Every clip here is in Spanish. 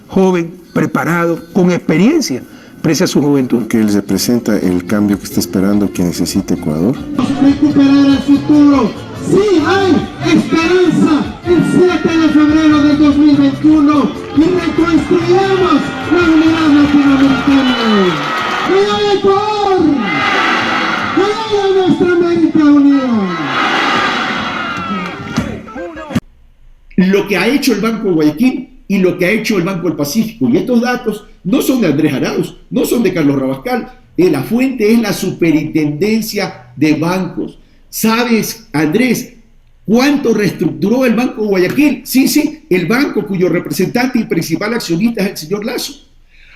joven, preparado, con experiencia, pese a su juventud. Que él representa el cambio que está esperando, que necesita Ecuador. Recuperar el futuro. Sí hay esperanza el 7 de febrero del 2021 y reconstruyamos la unidad latinoamericana. ¡Viva Ecuador! ¡Viva nuestra América Unida! Lo que ha hecho el Banco de Guayaquil y lo que ha hecho el Banco del Pacífico. Y estos datos no son de Andrés Arauz, no son de Carlos Rabascal. La fuente es la Superintendencia de Bancos. ¿Sabes, Andrés, cuánto reestructuró el Banco de Guayaquil? Sí, el banco cuyo representante y principal accionista es el señor Lasso.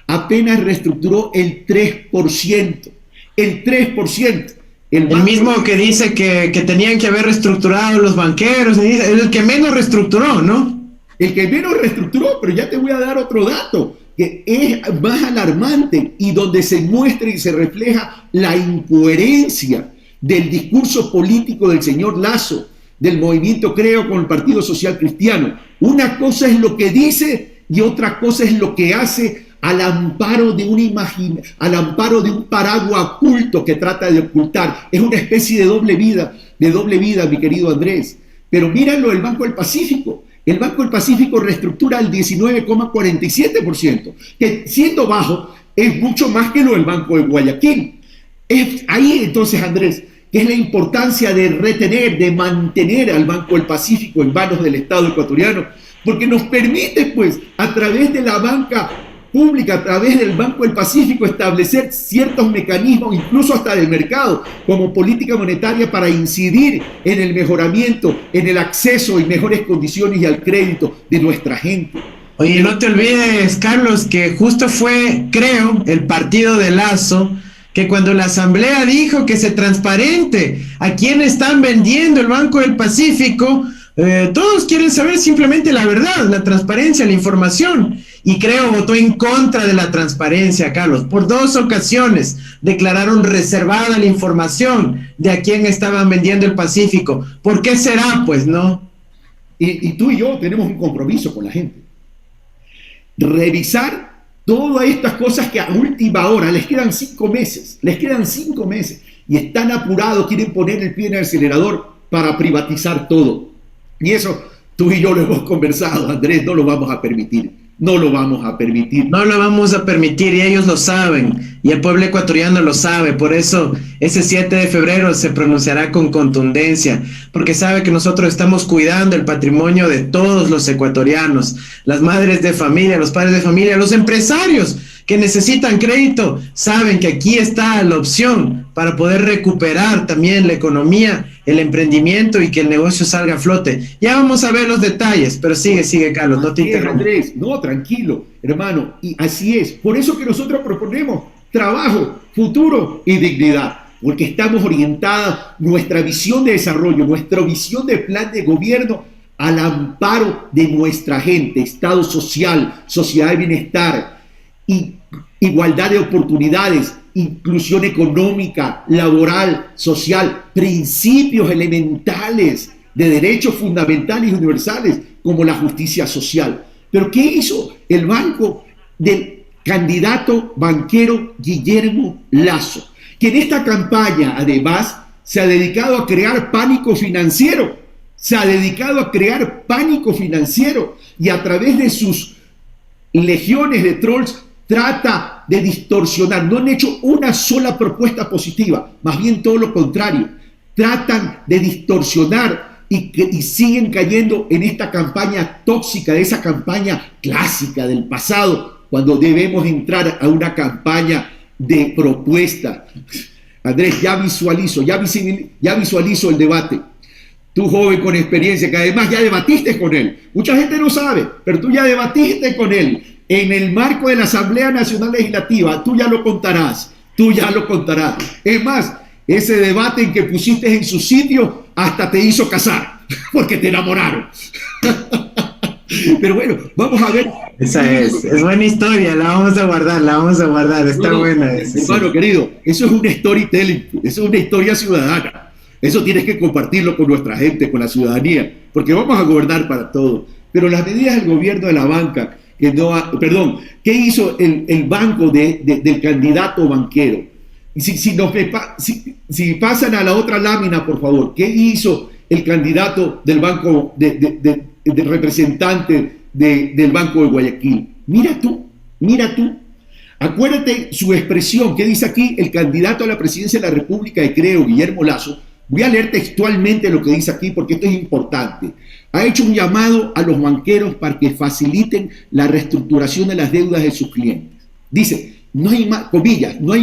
Apenas reestructuró el 3%. El 3%. El mismo que dice que tenían que haber reestructurado los banqueros, el que menos reestructuró, ¿no? El que menos reestructuró, pero ya te voy a dar otro dato que es más alarmante y donde se muestra y se refleja la incoherencia del discurso político del señor Lasso, del movimiento Creo con el Partido Social Cristiano. Una cosa es lo que dice y otra cosa es lo que hace al amparo de un paraguas oculto que trata de ocultar. Es una especie de doble vida, mi querido Andrés. Pero míralo, el Banco del Pacífico. El Banco del Pacífico reestructura el 19,47%, que siendo bajo es mucho más que lo del Banco de Guayaquil. Es ahí entonces, Andrés, que es la importancia de retener, de mantener al Banco del Pacífico en manos del Estado ecuatoriano, porque nos permite, pues, a través de la banca pública, a través del Banco del Pacífico, establecer ciertos mecanismos, incluso hasta del mercado, como política monetaria para incidir en el mejoramiento, en el acceso y mejores condiciones y al crédito de nuestra gente. Oye, no te olvides, Carlos, que justo fue, creo, el partido de Lasso, que cuando la Asamblea dijo que se transparente a quién están vendiendo el Banco del Pacífico, todos quieren saber simplemente la verdad, la transparencia, la información. Y creo votó en contra de la transparencia, Carlos. Por 2 ocasiones declararon reservada la información de a quién estaban vendiendo el Pacífico. ¿Por qué será? Pues no. Y tú y yo tenemos un compromiso con la gente. Revisar todas estas cosas que a última hora, les quedan 5 meses, y están apurados, quieren poner el pie en el acelerador para privatizar todo. Y eso tú y yo lo hemos conversado, Andrés, no lo vamos a permitir. No lo vamos a permitir. No lo vamos a permitir y ellos lo saben y el pueblo ecuatoriano lo sabe. Por eso ese 7 de febrero se pronunciará con contundencia, porque sabe que nosotros estamos cuidando el patrimonio de todos los ecuatorianos, las madres de familia, los padres de familia, los empresarios que necesitan crédito, saben que aquí está la opción para poder recuperar también la economía, el emprendimiento y que el negocio salga a flote. Ya vamos a ver los detalles, pero sigue, Carlos, no te interrumpas. Andrés, no, tranquilo, hermano, y así es. Por eso que nosotros proponemos trabajo, futuro y dignidad, porque estamos orientados, nuestra visión de desarrollo, nuestra visión de plan de gobierno al amparo de nuestra gente, Estado social, sociedad de bienestar, y igualdad de oportunidades, inclusión económica, laboral, social, principios elementales de derechos fundamentales y universales como la justicia social. Pero ¿qué hizo el banco del candidato banquero Guillermo Lasso? Que en esta campaña además se ha dedicado a crear pánico financiero, y a través de sus legiones de trolls trata de distorsionar. No han hecho una sola propuesta positiva, más bien todo lo contrario. Tratan de distorsionar y siguen cayendo en esta campaña tóxica, de esa campaña clásica del pasado, cuando debemos entrar a una campaña de propuesta. Andrés, ya visualizo el debate. Tú, joven con experiencia, que además ya debatiste con él. Mucha gente no sabe, pero tú ya debatiste con él. En el marco de la Asamblea Nacional Legislativa, tú ya lo contarás. Es más, ese debate en que pusiste en su sitio hasta te hizo casar, porque te enamoraron. Pero bueno, vamos a ver. Esa es buena historia, la vamos a guardar, está buena. Hermano querido, eso es un storytelling, eso es una historia ciudadana. Eso tienes que compartirlo con nuestra gente, con la ciudadanía, porque vamos a gobernar para todos. Pero las medidas del gobierno de la banca, ¿qué hizo el banco del candidato banquero? Si pasan a la otra lámina, por favor, ¿qué hizo el candidato del banco, del representante del Banco de Guayaquil? Mira tú. Acuérdate su expresión, ¿qué dice aquí el candidato a la presidencia de la República de Creo, Guillermo Lasso? Voy a leer textualmente lo que dice aquí porque esto es importante. Ha hecho un llamado a los banqueros para que faciliten la reestructuración de las deudas de sus clientes. Dice, no hay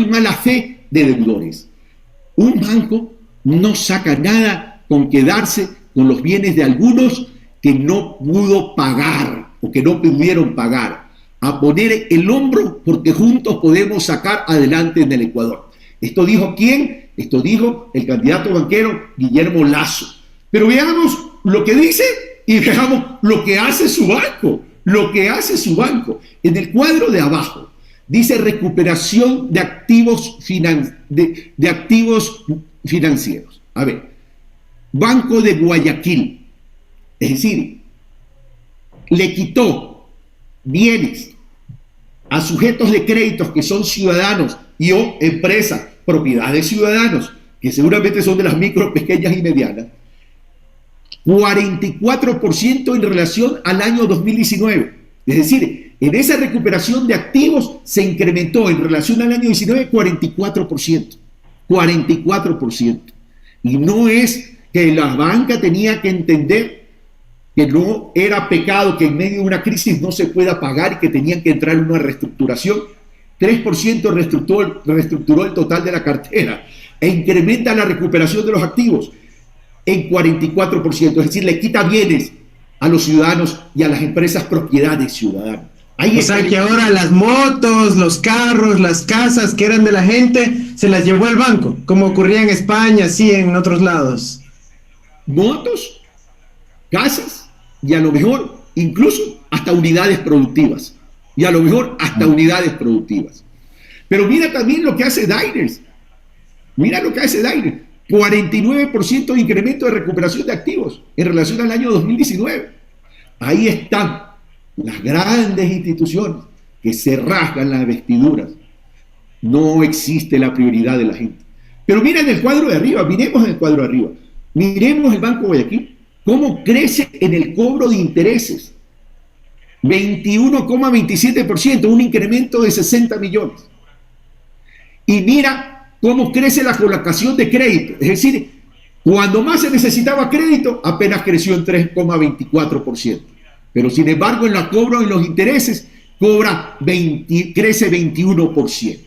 mala fe de deudores. Un banco no saca nada con quedarse con los bienes de algunos que no pudo pagar o que no pudieron pagar. A poner el hombro porque juntos podemos sacar adelante en el Ecuador. ¿Esto dijo quién? Esto dijo el candidato banquero Guillermo Lasso. Pero veamos lo que dice y veamos lo que hace su banco. En el cuadro de abajo dice recuperación de activos financieros. A ver, Banco de Guayaquil, es decir, le quitó bienes a sujetos de créditos que son ciudadanos y o empresas, propiedad de ciudadanos, que seguramente son de las micro, pequeñas y medianas, 44% en relación al año 2019. Es decir, en esa recuperación de activos se incrementó en relación al año 19 44%. 44%. Y no es que la banca tenía que entender que no era pecado que en medio de una crisis no se pueda pagar y que tenían que entrar en una reestructuración. 3% reestructuró el total de la cartera e incrementa la recuperación de los activos en 44%. Es decir, le quita bienes a los ciudadanos y a las empresas propiedades ciudadanas. O sea que ahora las motos, los carros, las casas que eran de la gente, se las llevó el banco, como ocurría en España, así en otros lados. Motos, casas y a lo mejor incluso hasta unidades productivas. Pero mira también lo que hace Diners. 49% de incremento de recuperación de activos en relación al año 2019. Ahí están las grandes instituciones que se rasgan las vestiduras. No existe la prioridad de la gente. Pero mira en el cuadro de arriba, miremos el Banco Guayaquil, cómo crece en el cobro de intereses. 21,27%, un incremento de 60 millones. Y mira cómo crece la colocación de crédito. Es decir, cuando más se necesitaba crédito, apenas creció en 3,24%. Pero sin embargo, en la cobro en los intereses, crece 21%.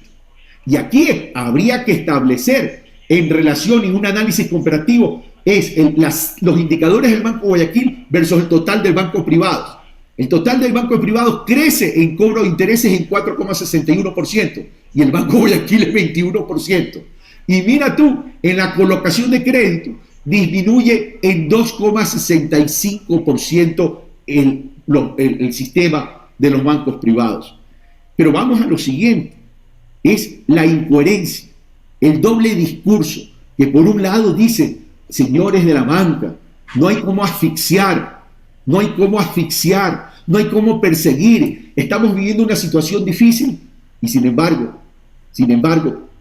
Y aquí habría que establecer en relación en un análisis comparativo los indicadores del Banco Guayaquil versus el total del banco privado. El total del banco privado crece en cobro de intereses en 4,61% y el Banco Guayaquil es 21%. Y mira tú, en la colocación de crédito disminuye en 2,65% el sistema de los bancos privados. Pero vamos a lo siguiente, es la incoherencia, el doble discurso, que por un lado dice, señores de la banca, no hay cómo asfixiar, no hay cómo perseguir, estamos viviendo una situación difícil y sin embargo,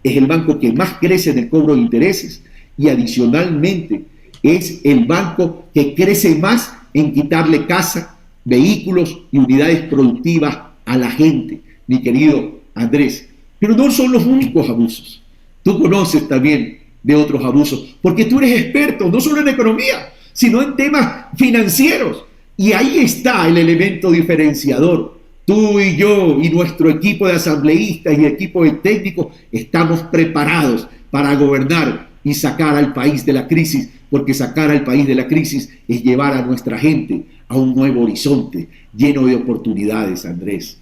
es el banco que más crece en el cobro de intereses y adicionalmente es el banco que crece más en quitarle casa, vehículos y unidades productivas a la gente, mi querido Andrés. Pero no son los únicos abusos. Tú conoces también de otros abusos, porque tú eres experto no solo en economía, sino en temas financieros. Y ahí está el elemento diferenciador. Tú y yo y nuestro equipo de asambleístas y equipo de técnicos estamos preparados para gobernar y sacar al país de la crisis, porque sacar al país de la crisis es llevar a nuestra gente a un nuevo horizonte lleno de oportunidades, Andrés.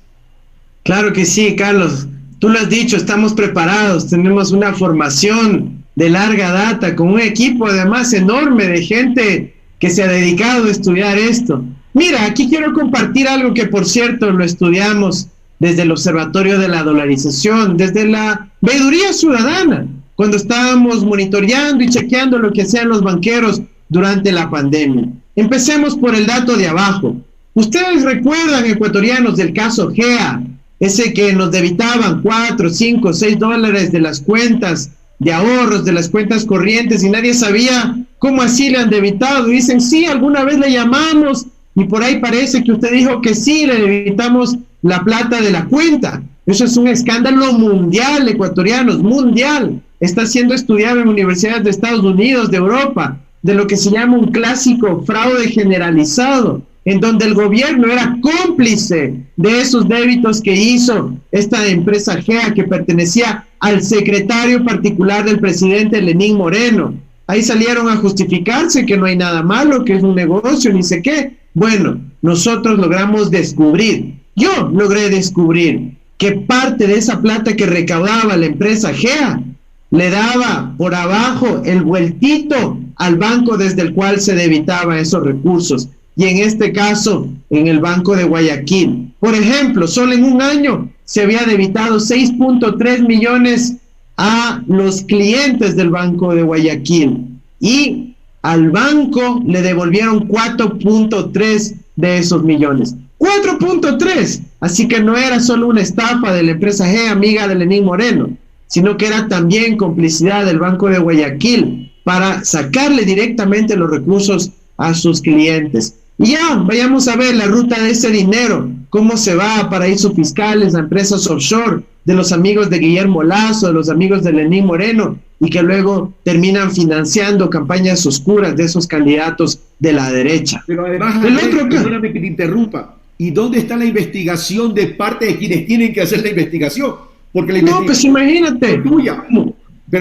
Claro que sí, Carlos. Tú lo has dicho, estamos preparados, tenemos una formación de larga data, con un equipo además enorme de gente que se ha dedicado a estudiar esto. Mira, aquí quiero compartir algo que, por cierto, lo estudiamos desde el Observatorio de la Dolarización, desde la Veeduría Ciudadana, cuando estábamos monitoreando y chequeando lo que hacían los banqueros durante la pandemia. Empecemos por el dato de abajo. Ustedes recuerdan, ecuatorianos, del caso GEA, ese que nos debitaban 4, 5, 6 dólares de las cuentas de ahorros, de las cuentas corrientes, y nadie sabía cómo así le han debitado. Dicen, sí, alguna vez le llamamos, y por ahí parece que usted dijo que sí, le debitamos la plata de la cuenta. Eso es un escándalo mundial, ecuatorianos, mundial. Está siendo estudiado en universidades de Estados Unidos, de Europa, de lo que se llama un clásico fraude generalizado, en donde el gobierno era cómplice de esos débitos que hizo esta empresa GEA, que pertenecía al secretario particular del presidente Lenín Moreno. Ahí salieron a justificarse que no hay nada malo, que es un negocio, ni sé qué. Bueno, nosotros logramos descubrir, yo logré descubrir que parte de esa plata que recaudaba la empresa GEA le daba por abajo el vueltito al banco desde el cual se debitaba esos recursos, y en este caso en el Banco de Guayaquil. Por ejemplo, solo en un año se había debitado 6.3 millones a los clientes del Banco de Guayaquil, y al banco le devolvieron 4.3 de esos millones. 4.3, así que no era solo una estafa de la empresa GEA, amiga de Lenín Moreno, sino que era también complicidad del Banco de Guayaquil para sacarle directamente los recursos a sus clientes. Y ya, vayamos a ver la ruta de ese dinero, cómo se va a paraísos fiscales, a empresas offshore, de los amigos de Guillermo Lasso, de los amigos de Lenín Moreno, y que luego terminan financiando campañas oscuras de esos candidatos de la derecha. Pero además, perdóname que te interrumpa, ¿y dónde está la investigación de parte de quienes tienen que hacer la investigación? Porque la investigación, no, pues imagínate, es tuya.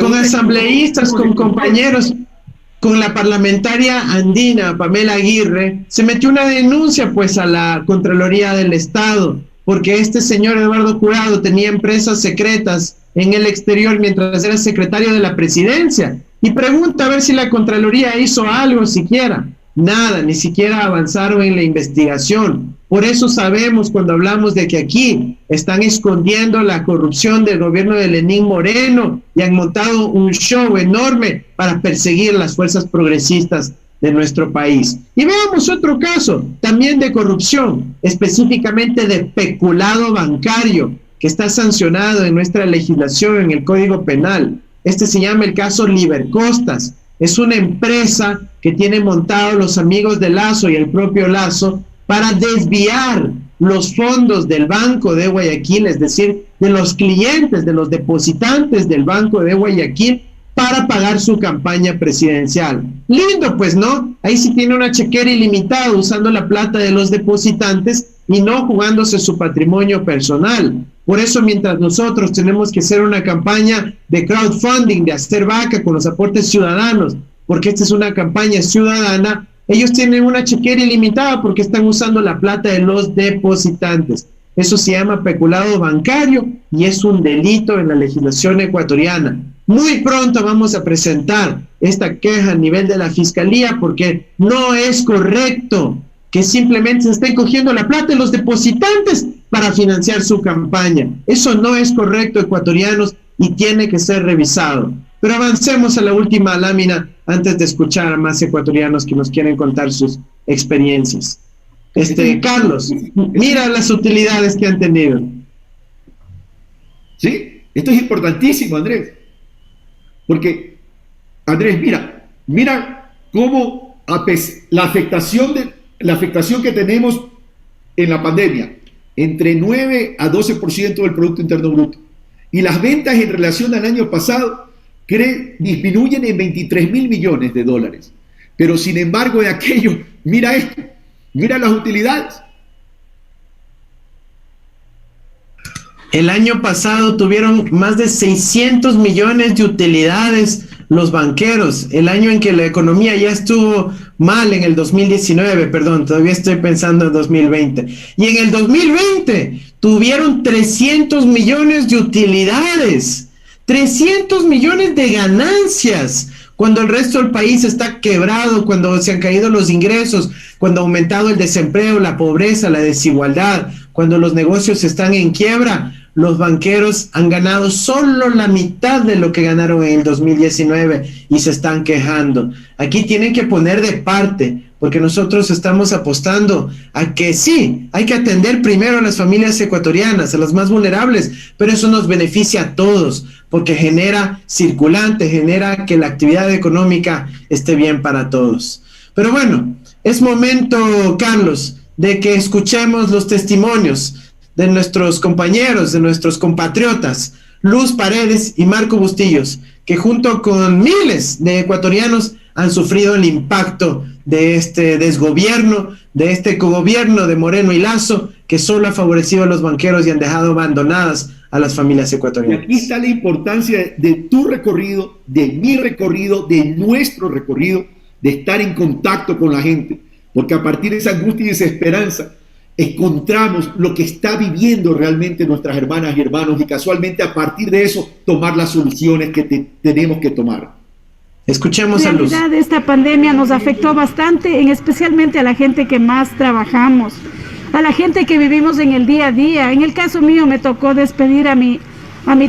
Con asambleístas, con compañeros, con la parlamentaria andina Pamela Aguirre, se metió una denuncia pues a la Contraloría del Estado, porque este señor Eduardo Jurado tenía empresas secretas en el exterior mientras era secretario de la presidencia, y pregunta a ver si la Contraloría hizo algo siquiera. Nada, ni siquiera avanzaron en la investigación. Por eso sabemos, cuando hablamos de que aquí están escondiendo la corrupción del gobierno de Lenín Moreno y han montado un show enorme para perseguir las fuerzas progresistas de nuestro país. Y veamos otro caso, también de corrupción, específicamente de peculado bancario, que está sancionado en nuestra legislación, en el Código Penal. Este se llama el caso Libercostas. Es una empresa que tiene montado los amigos de Lasso y el propio Lasso para desviar los fondos del Banco de Guayaquil, es decir, de los clientes, de los depositantes del Banco de Guayaquil, para pagar su campaña presidencial. Lindo, pues, ¿no? Ahí sí tiene una chequera ilimitada usando la plata de los depositantes y no jugándose su patrimonio personal. Por eso, mientras nosotros tenemos que hacer una campaña de crowdfunding, de hacer vaca con los aportes ciudadanos, porque esta es una campaña ciudadana, ellos tienen una chequera ilimitada porque están usando la plata de los depositantes. Eso se llama peculado bancario y es un delito en la legislación ecuatoriana. Muy pronto vamos a presentar esta queja a nivel de la Fiscalía, porque no es correcto que simplemente se estén cogiendo la plata de los depositantes para financiar su campaña. Eso no es correcto, ecuatorianos, y tiene que ser revisado. Pero avancemos a la última lámina antes de escuchar a más ecuatorianos que nos quieren contar sus experiencias. Carlos, mira las utilidades que han tenido. Sí, esto es importantísimo, Andrés. Porque, Andrés, mira cómo la afectación que tenemos en la pandemia, entre 9 a 12% del Producto Interno Bruto. Y las ventas en relación al año pasado disminuyen en 23.000 millones de dólares. Pero sin embargo, de aquello, mira esto, mira las utilidades. El año pasado tuvieron más de 600 millones de utilidades los banqueros, el año en que la economía ya estuvo mal, en el 2019, perdón, todavía estoy pensando en 2020. Y en el 2020 tuvieron 300 millones de utilidades, 300 millones de ganancias, cuando el resto del país está quebrado, cuando se han caído los ingresos, cuando ha aumentado el desempleo, la pobreza, la desigualdad, cuando los negocios están en quiebra. los banqueros han ganado solo la mitad de lo que ganaron en el 2019 y se están quejando. Aquí tienen que poner de parte, porque nosotros estamos apostando a que sí, hay que atender primero a las familias ecuatorianas, a las más vulnerables, pero eso nos beneficia a todos, porque genera circulante, genera que la actividad económica esté bien para todos. Pero bueno, es momento, Carlos, de que escuchemos los testimonios de nuestros compañeros, de nuestros compatriotas, Luz Paredes y Marco Bustillos, que junto con miles de ecuatorianos han sufrido el impacto de este desgobierno, de este cogobierno de Moreno y Lazo, que solo ha favorecido a los banqueros y han dejado abandonadas a las familias Y ecuatorianas. aquí está la importancia de tu recorrido, de mi recorrido, de nuestro recorrido, de estar en contacto con la gente, porque a partir de esa angustia y desesperanza encontramos lo que está viviendo realmente nuestras hermanas y hermanos, y casualmente a partir de eso tomar las soluciones que tenemos que tomar. Escuchemos a Luz. En realidad esta pandemia nos afectó bastante, especialmente a la gente que más trabajamos, a la gente que vivimos en el día a día. En el caso mío me tocó despedir a mi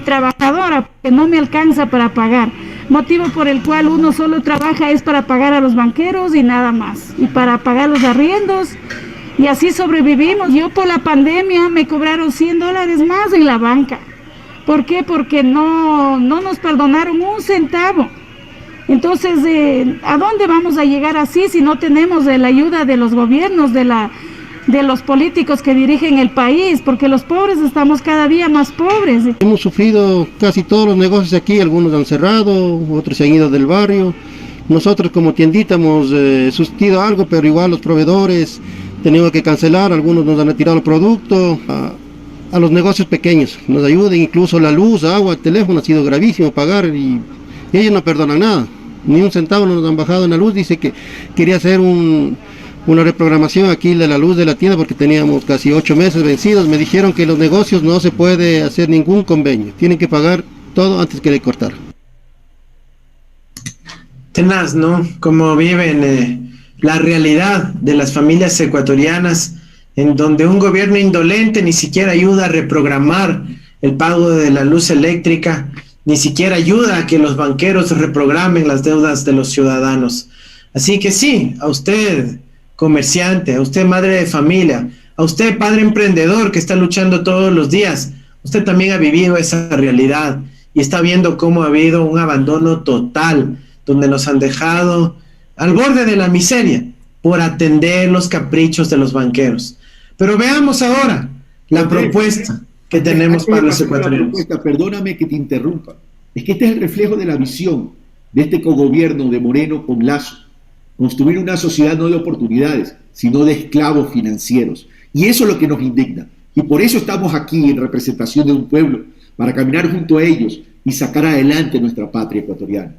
trabajadora, que no me alcanza para pagar, motivo por el cual uno solo trabaja es para pagar a los banqueros y nada más, y para pagar los arriendos. Y así sobrevivimos. Yo por la pandemia me cobraron $100 más en la banca. ¿Por qué? Porque no nos perdonaron un centavo. Entonces, ¿a dónde vamos a llegar así si no tenemos la ayuda de los gobiernos, de los políticos que dirigen el país? Porque los pobres estamos cada día más pobres. Hemos sufrido casi todos los negocios aquí, algunos han cerrado, otros se han ido del barrio. Nosotros como tiendita hemos subsistido algo, pero igual los proveedores tenemos que cancelar, algunos nos han retirado el producto. A los negocios pequeños nos ayudan, incluso la luz, agua, el teléfono ha sido gravísimo pagar y ellos no perdonan nada, ni un centavo nos han bajado en la luz. Dice que quería hacer una reprogramación aquí de la luz de la tienda porque teníamos casi 8 meses vencidos. Me dijeron que los negocios no se puede hacer ningún convenio, tienen que pagar todo antes que le cortar. Tenaz, ¿no? Como viven la realidad de las familias ecuatorianas, en donde un gobierno indolente ni siquiera ayuda a reprogramar el pago de la luz eléctrica, ni siquiera ayuda a que los banqueros reprogramen las deudas de los ciudadanos. Así que sí, a usted, comerciante, a usted, madre de familia, a usted, padre emprendedor que está luchando todos los días, usted también ha vivido esa realidad y está viendo cómo ha habido un abandono total, donde nos han dejado al borde de la miseria por atender los caprichos de los banqueros. Pero veamos ahora la propuesta que tenemos para los ecuatorianos. Perdóname que te interrumpa. Es que este es el reflejo de la visión de este cogobierno de Moreno con Lazo. Construir una sociedad no de oportunidades, sino de esclavos financieros. Y eso es lo que nos indigna. Y por eso estamos aquí en representación de un pueblo, para caminar junto a ellos y sacar adelante nuestra patria ecuatoriana.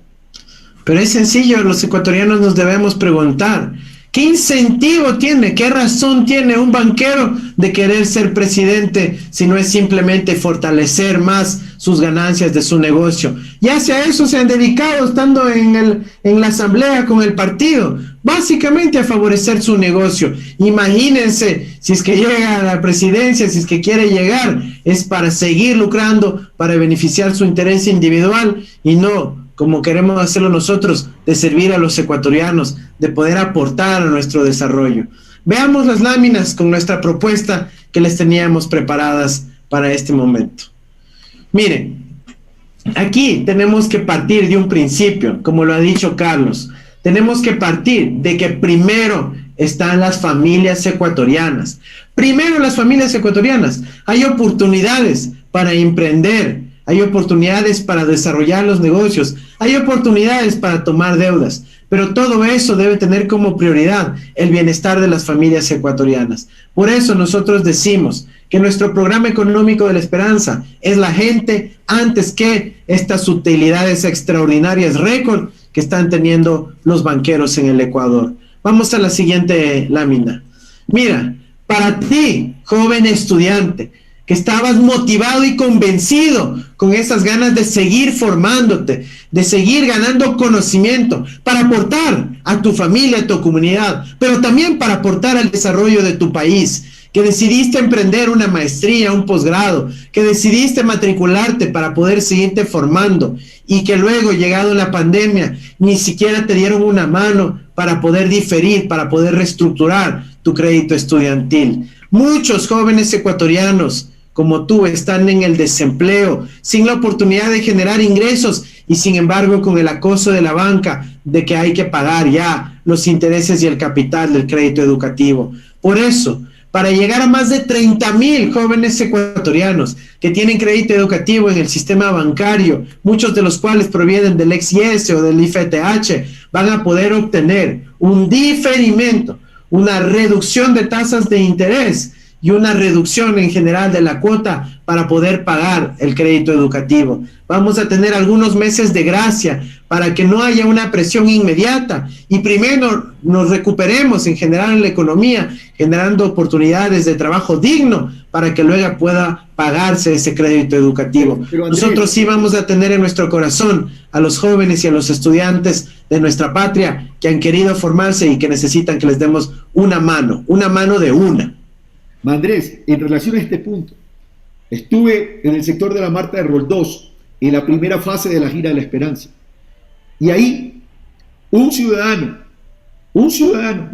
Pero es sencillo, los ecuatorianos nos debemos preguntar, ¿qué incentivo tiene, qué razón tiene un banquero de querer ser presidente si no es simplemente fortalecer más sus ganancias de su negocio? Y hacia eso se han dedicado estando en la asamblea con el partido, básicamente a favorecer su negocio. Imagínense, si es que llega a la presidencia, si es que quiere llegar, es para seguir lucrando, para beneficiar su interés individual y no como queremos hacerlo nosotros, de servir a los ecuatorianos, de poder aportar a nuestro desarrollo. Veamos las láminas con nuestra propuesta que les teníamos preparadas para este momento. Miren, aquí tenemos que partir de un principio, como lo ha dicho Carlos. Tenemos que partir de que primero están las familias ecuatorianas. Primero las familias ecuatorianas. Hay oportunidades para emprender, hay oportunidades para desarrollar los negocios, hay oportunidades para tomar deudas, pero todo eso debe tener como prioridad el bienestar de las familias ecuatorianas. Por eso nosotros decimos que nuestro programa económico de la esperanza es la gente antes que estas utilidades extraordinarias récord que están teniendo los banqueros en el Ecuador. Vamos a la siguiente lámina. Mira, para ti, joven estudiante, que estabas motivado y convencido con esas ganas de seguir formándote, de seguir ganando conocimiento, para aportar a tu familia, a tu comunidad, pero también para aportar al desarrollo de tu país. que decidiste emprender una maestría, un posgrado, que decidiste matricularte para poder seguirte formando y que luego, llegado la pandemia, ni siquiera te dieron una mano para poder diferir, para poder reestructurar tu crédito estudiantil. Muchos jóvenes ecuatorianos como tú están en el desempleo, sin la oportunidad de generar ingresos y sin embargo con el acoso de la banca de que hay que pagar ya los intereses y el capital del crédito educativo. Por eso, para llegar a más de 30,000 jóvenes ecuatorianos que tienen crédito educativo en el sistema bancario, muchos de los cuales provienen del ex-IES o del IFTH, van a poder obtener un diferimiento, una reducción de tasas de interés y una reducción en general de la cuota para poder pagar el crédito educativo. Vamos a tener algunos meses de gracia para que no haya una presión inmediata y primero nos recuperemos en general en la economía, generando oportunidades de trabajo digno para que luego pueda pagarse ese crédito educativo. Pero Andrés, nosotros sí vamos a tener en nuestro corazón a los jóvenes y a los estudiantes de nuestra patria que han querido formarse y que necesitan que les demos una mano de una. Andrés, en relación a este punto, estuve en el sector de la Marta de Roldós en la primera fase de la gira de la esperanza. Y ahí un ciudadano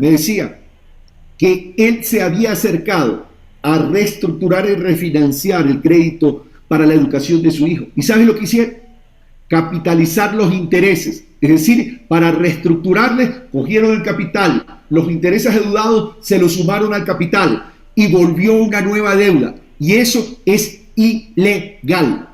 me decía que él se había acercado a reestructurar y refinanciar el crédito para la educación de su hijo. ¿Y sabes lo que hicieron? Capitalizar los intereses. Es decir, para reestructurarles, cogieron el capital, los intereses adeudados se los sumaron al capital y volvió una nueva deuda. Y eso es ilegal.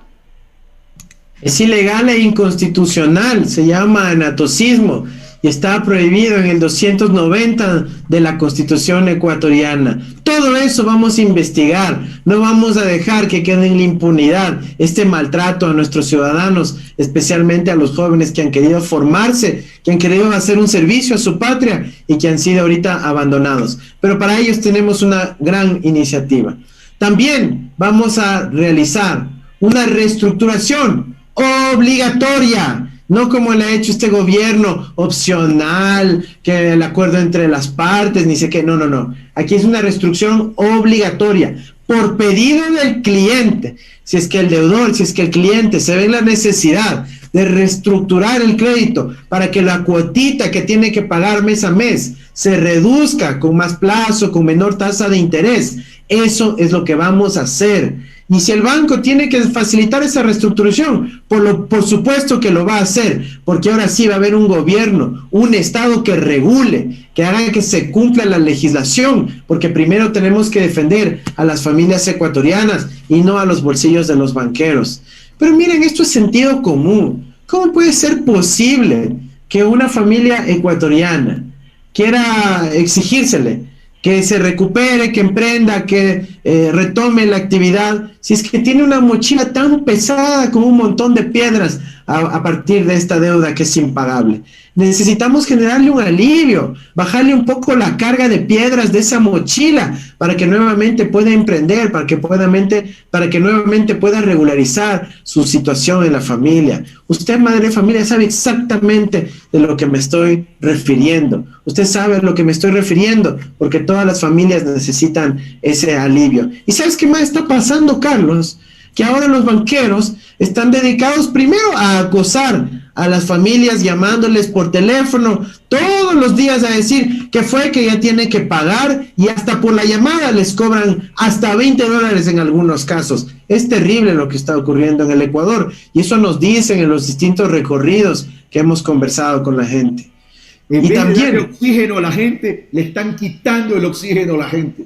Es ilegal e inconstitucional, se llama anatocismo y está prohibido en el 290 de la Constitución ecuatoriana. Todo eso vamos a investigar, no vamos a dejar que quede en la impunidad este maltrato a nuestros ciudadanos, especialmente a los jóvenes que han querido formarse, que han querido hacer un servicio a su patria y que han sido ahorita abandonados. Pero para ellos tenemos una gran iniciativa. También vamos a realizar una reestructuración obligatoria, no como le ha hecho este gobierno, opcional, que el acuerdo entre las partes, ni sé qué, no. Aquí es una reestructuración obligatoria, por pedido del cliente. Si es que el deudor, si es que el cliente se ve en la necesidad de reestructurar el crédito para que la cuotita que tiene que pagar mes a mes se reduzca con más plazo, con menor tasa de interés, eso es lo que vamos a hacer. Y si el banco tiene que facilitar esa reestructuración, por supuesto que lo va a hacer, porque ahora sí va a haber un gobierno, un Estado que regule, que haga que se cumpla la legislación, porque primero tenemos que defender a las familias ecuatorianas y no a los bolsillos de los banqueros. Pero miren, esto es sentido común. ¿Cómo puede ser posible que una familia ecuatoriana quiera exigírsele que se recupere, que emprenda, que retome la actividad, si es que tiene una mochila tan pesada como un montón de piedras a partir de esta deuda que es impagable? Necesitamos generarle un alivio, bajarle un poco la carga de piedras de esa mochila para que nuevamente pueda emprender, para que nuevamente pueda regularizar su situación en la familia. Usted, madre de familia, sabe exactamente de lo que me estoy refiriendo. Usted sabe a lo que me estoy refiriendo, porque todas las familias necesitan ese alivio. ¿Y sabes qué más está pasando, Carlos? Que ahora los banqueros están dedicados primero a acosar a las familias, llamándoles por teléfono todos los días a decir que fue que ya tiene que pagar, y hasta por la llamada les cobran hasta $20 en algunos casos. Es terrible lo que está ocurriendo en el Ecuador, y eso nos dicen en los distintos recorridos que hemos conversado con la gente. En vez de darle oxígeno a la gente, le están quitando el oxígeno a la gente.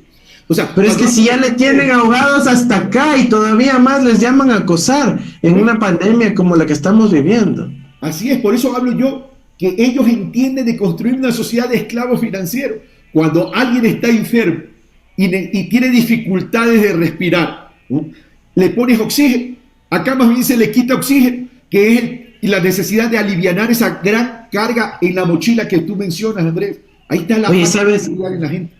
O sea, pero es que si ya le tienen ahogados hasta acá y todavía más les llaman a acosar en una pandemia como la que estamos viviendo. Así es, por eso hablo yo, que ellos entienden de construir una sociedad de esclavos financieros. Cuando alguien está enfermo y tiene dificultades de respirar, ¿no?, le pones oxígeno. Acá más bien se le quita oxígeno, que es la necesidad de alivianar esa gran carga en la mochila que tú mencionas, Andrés. Ahí está la ¿sabes en la gente.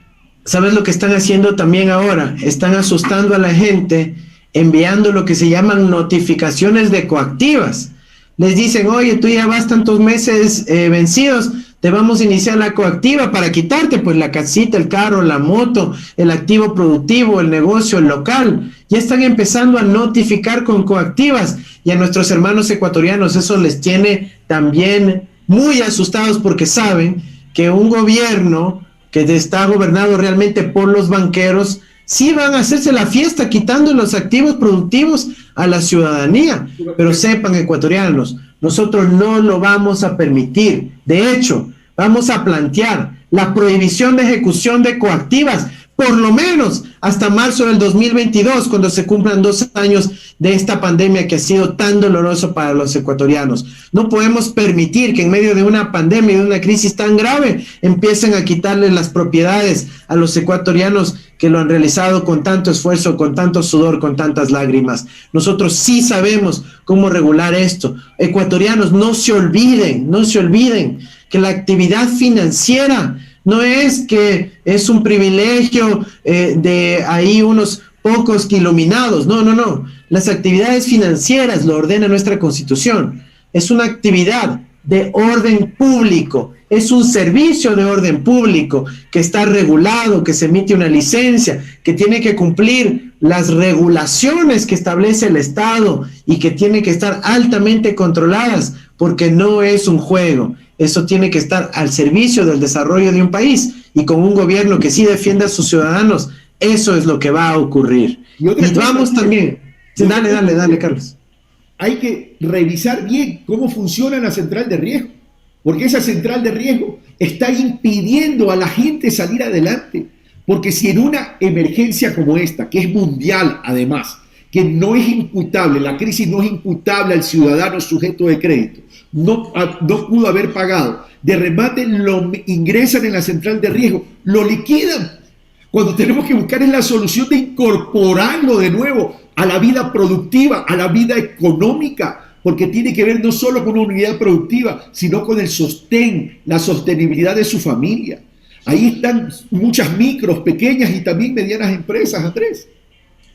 ¿Sabes lo que están haciendo también ahora? Están asustando a la gente enviando lo que se llaman notificaciones de coactivas. Les dicen, oye, tú ya vas tantos meses vencidos, te vamos a iniciar la coactiva para quitarte pues la casita, el carro, la moto, el activo productivo, el negocio, el local. Ya están empezando a notificar con coactivas, y a nuestros hermanos ecuatorianos eso les tiene también muy asustados, porque saben que un gobierno que está gobernado realmente por los banqueros sí van a hacerse la fiesta quitando los activos productivos a la ciudadanía. Pero sepan, ecuatorianos, nosotros no lo vamos a permitir. De hecho, vamos a plantear la prohibición de ejecución de coactivas, por lo menos hasta marzo del 2022, cuando se cumplan 2 años de esta pandemia que ha sido tan doloroso para los ecuatorianos. No podemos permitir que en medio de una pandemia y de una crisis tan grave empiecen a quitarle las propiedades a los ecuatorianos que lo han realizado con tanto esfuerzo, con tanto sudor, con tantas lágrimas. Nosotros sí sabemos cómo regular esto. Ecuatorianos, no se olviden que la actividad financiera no es que es un privilegio de ahí unos pocos iluminados. No. Las actividades financieras lo ordena nuestra Constitución. Es una actividad de orden público, es un servicio de orden público que está regulado, que se emite una licencia, que tiene que cumplir las regulaciones que establece el Estado y que tiene que estar altamente controladas, porque no es un juego. Eso tiene que estar al servicio del desarrollo de un país, y con un gobierno que sí defienda a sus ciudadanos, eso es lo que va a ocurrir. Y vamos también. Sí, dale, Carlos. Hay que revisar bien cómo funciona la central de riesgo, porque esa central de riesgo está impidiendo a la gente salir adelante. Porque si en una emergencia como esta, que es mundial además, que no es imputable, la crisis no es imputable al ciudadano sujeto de crédito, no pudo haber pagado, de remate lo ingresan en la central de riesgo, lo liquidan, cuando tenemos que buscar es la solución de incorporarlo de nuevo a la vida productiva, a la vida económica, porque tiene que ver no solo con una unidad productiva, sino con el sostén, la sostenibilidad de su familia. Ahí están muchas micros, pequeñas y también medianas empresas, Andrés.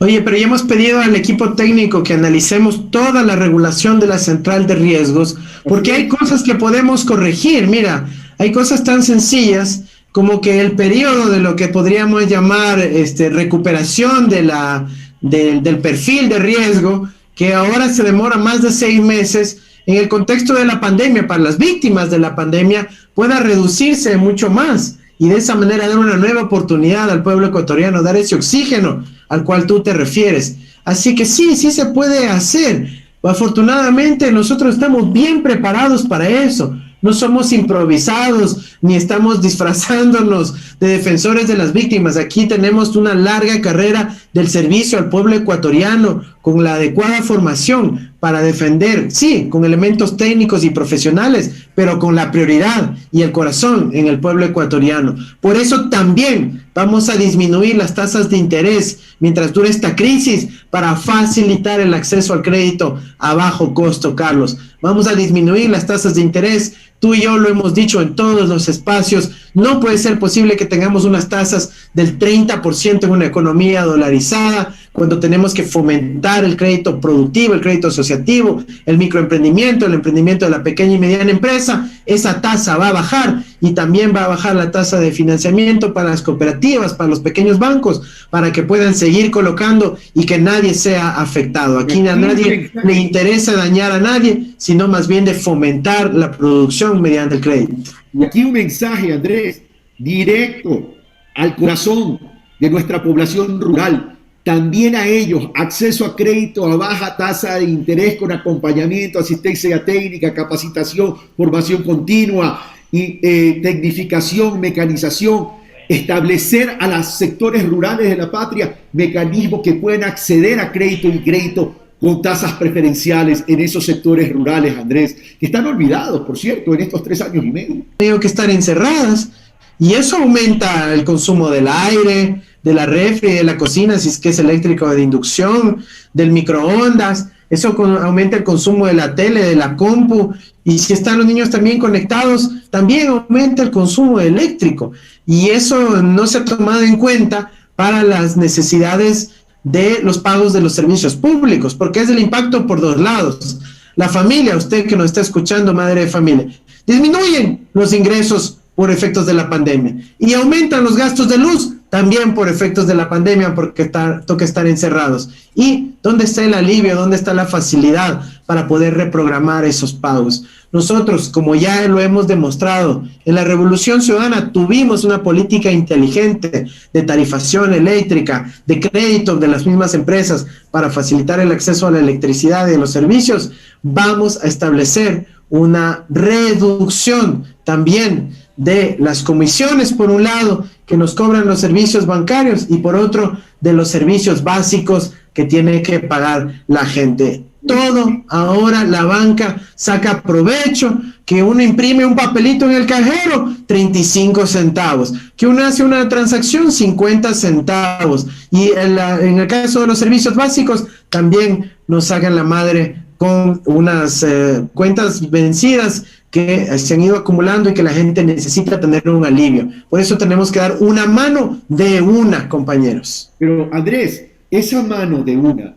Oye, pero ya hemos pedido al equipo técnico que analicemos toda la regulación de la central de riesgos, porque hay cosas que podemos corregir. Mira, hay cosas tan sencillas como que el periodo de lo que podríamos llamar recuperación del perfil de riesgo, que ahora se demora más de 6 meses, en el contexto de la pandemia, para las víctimas de la pandemia, pueda reducirse mucho más, y de esa manera dar una nueva oportunidad al pueblo ecuatoriano, dar ese oxígeno al cual tú te refieres. Así que sí se puede hacer. Afortunadamente nosotros estamos bien preparados para eso. No somos improvisados, ni estamos disfrazándonos de defensores de las víctimas. Aquí tenemos una larga carrera del servicio al pueblo ecuatoriano, con la adecuada formación para defender, sí, con elementos técnicos y profesionales, pero con la prioridad y el corazón en el pueblo ecuatoriano. Por eso también vamos a disminuir las tasas de interés mientras dure esta crisis, para facilitar el acceso al crédito a bajo costo, Carlos. Vamos a disminuir las tasas de interés. Tú y yo lo hemos dicho en todos los espacios. No puede ser posible que tengamos unas tasas del 30% en una economía dolarizada, cuando tenemos que fomentar el crédito productivo, el crédito asociativo, el microemprendimiento, el emprendimiento de la pequeña y mediana empresa. Esa tasa va a bajar, y también va a bajar la tasa de financiamiento para las cooperativas, para los pequeños bancos, para que puedan seguir colocando y que nadie sea afectado. Aquí a nadie le interesa dañar a nadie, sino más bien de fomentar la producción mediante el crédito. Y aquí un mensaje, Andrés, directo al corazón de nuestra población rural. También a ellos, acceso a crédito a baja tasa de interés con acompañamiento, asistencia técnica, capacitación, formación continua y tecnificación, mecanización. Establecer a los sectores rurales de la patria mecanismos que puedan acceder a crédito y crédito con tasas preferenciales en esos sectores rurales, Andrés, que están olvidados, por cierto, en estos 3 años y medio. Tengo que estar encerradas, y eso aumenta el consumo del aire, de la refri, de la cocina, si es que es eléctrico o de inducción, del microondas. Eso aumenta el consumo de la tele, de la compu, y si están los niños también conectados, también aumenta el consumo eléctrico, y eso no se ha tomado en cuenta para las necesidades de los pagos de los servicios públicos, porque es el impacto por 2 lados. La familia, usted que nos está escuchando, madre de familia, disminuyen los ingresos por efectos de la pandemia y aumentan los gastos de luz también por efectos de la pandemia, porque toca estar encerrados. ¿Y dónde está el alivio? ¿Dónde está la facilidad para poder reprogramar esos pagos? Nosotros, como ya lo hemos demostrado, en la Revolución Ciudadana tuvimos una política inteligente de tarifación eléctrica, de crédito de las mismas empresas para facilitar el acceso a la electricidad y a los servicios. Vamos a establecer una reducción también de las comisiones, por un lado, que nos cobran los servicios bancarios, y por otro, de los servicios básicos que tiene que pagar la gente. Todo ahora la banca saca provecho, que uno imprime un papelito en el cajero, 35 centavos, que uno hace una transacción, 50 centavos, y en el caso de los servicios básicos, también nos sacan la madre con unas cuentas vencidas que se han ido acumulando y que la gente necesita tener un alivio. Por eso tenemos que dar una mano de una, compañeros. Pero Andrés, esa mano de una,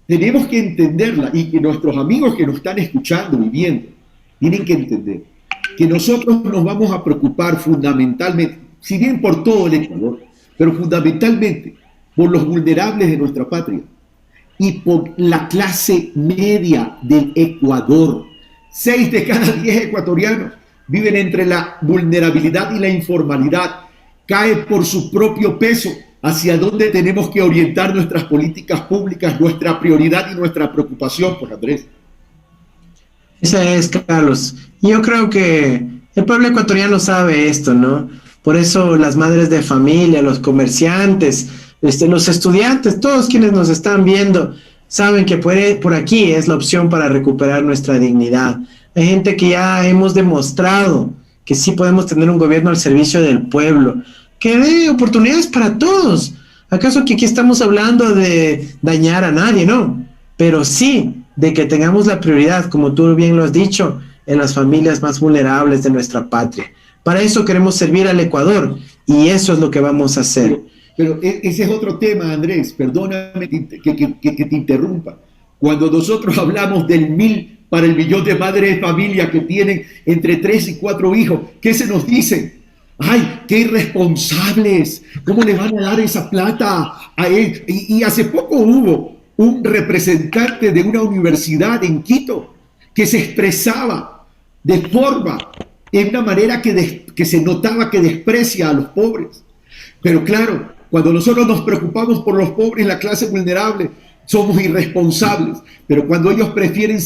tenemos que entenderla, y que nuestros amigos que nos están escuchando y viendo, tienen que entender que nosotros nos vamos a preocupar fundamentalmente, si bien por todo el Ecuador, pero fundamentalmente por los vulnerables de nuestra patria y por la clase media del Ecuador. 6 de cada 10 ecuatorianos viven entre la vulnerabilidad y la informalidad. Cae por su propio peso hacia dónde tenemos que orientar nuestras políticas públicas, nuestra prioridad y nuestra preocupación, pues, Andrés. Esa es, Carlos. Yo creo que el pueblo ecuatoriano sabe esto, ¿no? Por eso las madres de familia, los comerciantes, los estudiantes, todos quienes nos están viendo, saben que por aquí es la opción para recuperar nuestra dignidad. Hay gente que ya hemos demostrado que sí podemos tener un gobierno al servicio del pueblo, que dé oportunidades para todos. ¿Acaso que aquí estamos hablando de dañar a nadie? No, pero sí de que tengamos la prioridad, como tú bien lo has dicho, en las familias más vulnerables de nuestra patria. Para eso queremos servir al Ecuador, y eso es lo que vamos a hacer. Pero ese es otro tema, Andrés, perdóname que te interrumpa. Cuando nosotros hablamos del 1.000 para el millón de madres de familia que tienen entre 3 y 4 hijos, ¿qué se nos dice? ¡Ay, qué irresponsables! ¿Cómo le van a dar esa plata a él? Y hace poco hubo un representante de una universidad en Quito que se expresaba de forma, en una manera que se notaba que desprecia a los pobres. Pero claro, cuando nosotros nos preocupamos por los pobres, la clase vulnerable, somos irresponsables. Pero cuando ellos prefieren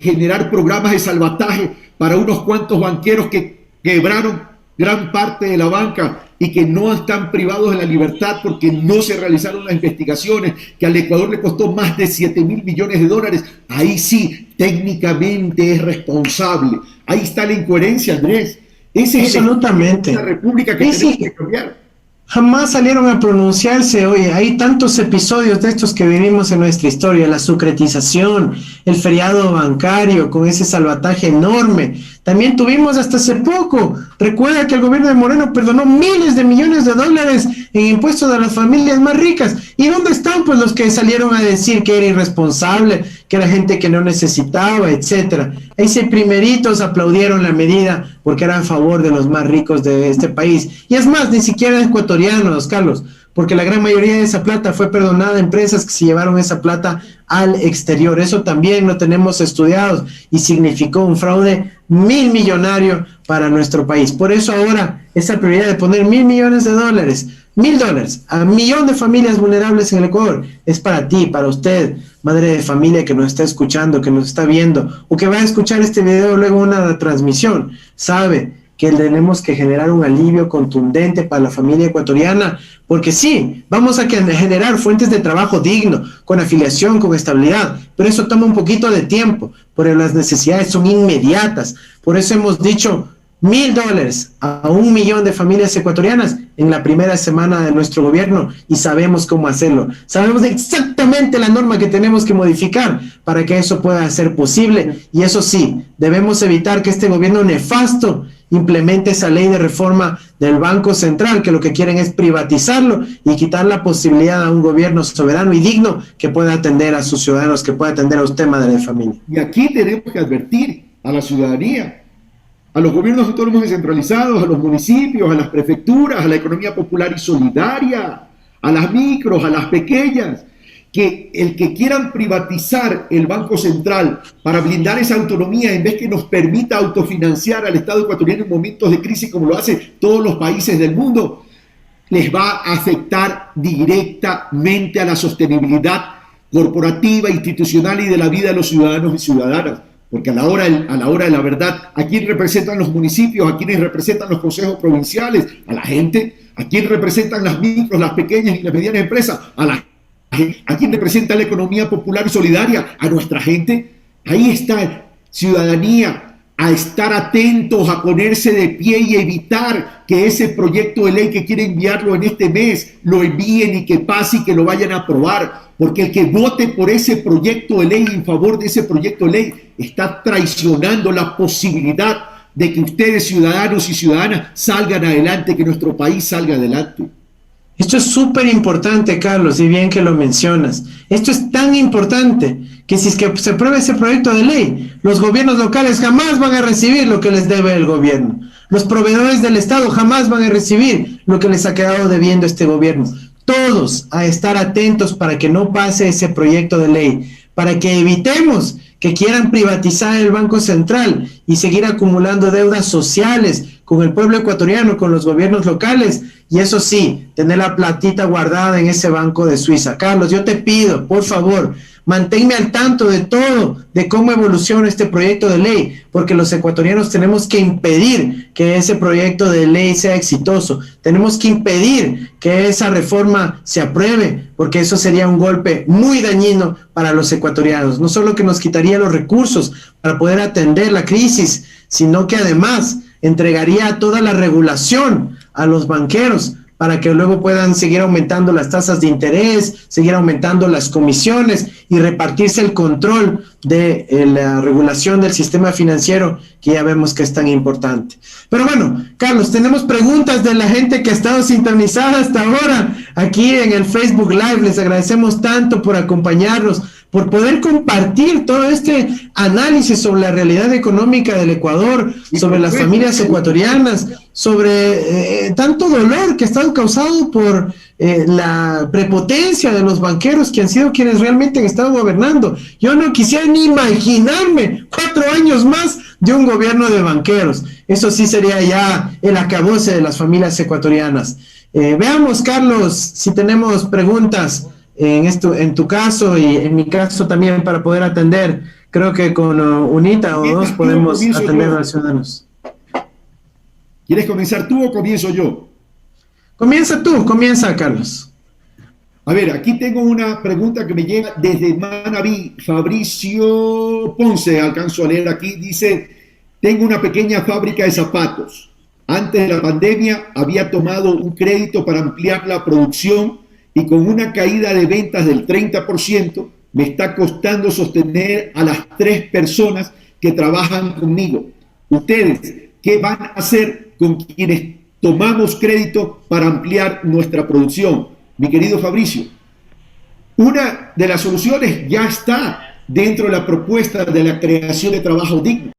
generar programas de salvataje para unos cuantos banqueros que quebraron gran parte de la banca y que no están privados de la libertad porque no se realizaron las investigaciones, que al Ecuador le costó más de $7.000 millones, ahí sí, técnicamente es responsable. Ahí está la incoherencia, Andrés. Ese es absolutamente la república que tenemos que cambiar. Jamás salieron a pronunciarse. Oye, hay tantos episodios de estos que vivimos en nuestra historia, la sucretización, el feriado bancario con ese salvataje enorme. También tuvimos hasta hace poco, recuerda que el gobierno de Moreno perdonó miles de millones de dólares en impuestos a las familias más ricas. ¿Y dónde están pues los que salieron a decir que era irresponsable, que era gente que no necesitaba, etcétera? Ese primeritos aplaudieron la medida porque era a favor de los más ricos de este país. Y es más, ni siquiera ecuatorianos, Carlos, porque la gran mayoría de esa plata fue perdonada a empresas que se llevaron esa plata al exterior. Eso también lo tenemos estudiado y significó un fraude millonario para nuestro país. Por eso ahora esa prioridad de poner $1.000 millones, $1.000 a 1 millón de familias vulnerables en el Ecuador, es para ti, para usted, madre de familia que nos está escuchando, que nos está viendo, o que va a escuchar este video luego una transmisión. Sabe que tenemos que generar un alivio contundente para la familia ecuatoriana, porque sí, vamos a generar fuentes de trabajo digno, con afiliación, con estabilidad, pero eso toma un poquito de tiempo, porque las necesidades son inmediatas. Por eso hemos dicho $1.000 a 1 millón de familias ecuatorianas en la primera semana de nuestro gobierno, y sabemos cómo hacerlo. Sabemos exactamente la norma que tenemos que modificar para que eso pueda ser posible, y eso sí, debemos evitar que este gobierno nefasto implemente esa ley de reforma del Banco Central, que lo que quieren es privatizarlo y quitar la posibilidad a un gobierno soberano y digno que pueda atender a sus ciudadanos, que pueda atender a usted, madre de familia. Y aquí tenemos que advertir a la ciudadanía, a los gobiernos autónomos descentralizados, a los municipios, a las prefecturas, a la economía popular y solidaria, a las micros, a las pequeñas, que el que quieran privatizar el Banco Central para blindar esa autonomía en vez que nos permita autofinanciar al Estado ecuatoriano en momentos de crisis como lo hacen todos los países del mundo, les va a afectar directamente a la sostenibilidad corporativa, institucional y de la vida de los ciudadanos y ciudadanas. Porque a la hora de la verdad, ¿a quién representan los municipios? ¿A quiénes representan los consejos provinciales? ¿A la gente? ¿A quién representan las micros, las pequeñas y las medianas empresas? ¿A quién representa la economía popular y solidaria? ¿A nuestra gente? Ahí está, ciudadanía, a estar atentos, a ponerse de pie y evitar que ese proyecto de ley que quiere enviarlo en este mes, lo envíen y que pase y que lo vayan a aprobar. Porque el que vote por ese proyecto de ley, en favor de ese proyecto de ley, está traicionando la posibilidad de que ustedes, ciudadanos y ciudadanas, salgan adelante, que nuestro país salga adelante. Esto es súper importante, Carlos, y bien que lo mencionas. Esto es tan importante que si es que se aprueba ese proyecto de ley, los gobiernos locales jamás van a recibir lo que les debe el gobierno. Los proveedores del Estado jamás van a recibir lo que les ha quedado debiendo este gobierno. Todos a estar atentos para que no pase ese proyecto de ley, para que evitemos que quieran privatizar el Banco Central y seguir acumulando deudas sociales con el pueblo ecuatoriano, con los gobiernos locales, y eso sí, tener la platita guardada en ese banco de Suiza. Carlos, yo te pido, por favor, manténme al tanto de todo, de cómo evoluciona este proyecto de ley, porque los ecuatorianos tenemos que impedir que ese proyecto de ley sea exitoso, tenemos que impedir que esa reforma se apruebe, porque eso sería un golpe muy dañino para los ecuatorianos, no solo que nos quitaría los recursos para poder atender la crisis, sino que además entregaría toda la regulación a los banqueros para que luego puedan seguir aumentando las tasas de interés, seguir aumentando las comisiones y repartirse el control de la regulación del sistema financiero, que ya vemos que es tan importante. Pero bueno, Carlos, tenemos preguntas de la gente que ha estado sintonizada hasta ahora aquí en el Facebook Live. Les agradecemos tanto por acompañarnos, por poder compartir todo este análisis sobre la realidad económica del Ecuador, sobre las familias ecuatorianas, sobre tanto dolor que ha estado causado por la prepotencia de los banqueros que han sido quienes realmente han estado gobernando. Yo no quisiera ni imaginarme 4 años más de un gobierno de banqueros. Eso sí sería ya el acabose de las familias ecuatorianas. Veamos, Carlos, si tenemos preguntas en tu caso y en mi caso también para poder atender. Creo que con unita o dos podemos atender a los ciudadanos. ¿Quieres comenzar tú o comienzo yo? Comienza tú, Carlos. A ver, aquí tengo una pregunta que me llega desde Manabí. Fabricio Ponce, alcanzo a leer aquí, dice: tengo una pequeña fábrica de zapatos. Antes de la pandemia había tomado un crédito para ampliar la producción y con una caída de ventas del 30%, me está costando sostener a las 3 personas que trabajan conmigo. Ustedes, ¿qué van a hacer con quienes tomamos crédito para ampliar nuestra producción? Mi querido Fabricio, una de las soluciones ya está dentro de la propuesta de la creación de trabajo digno.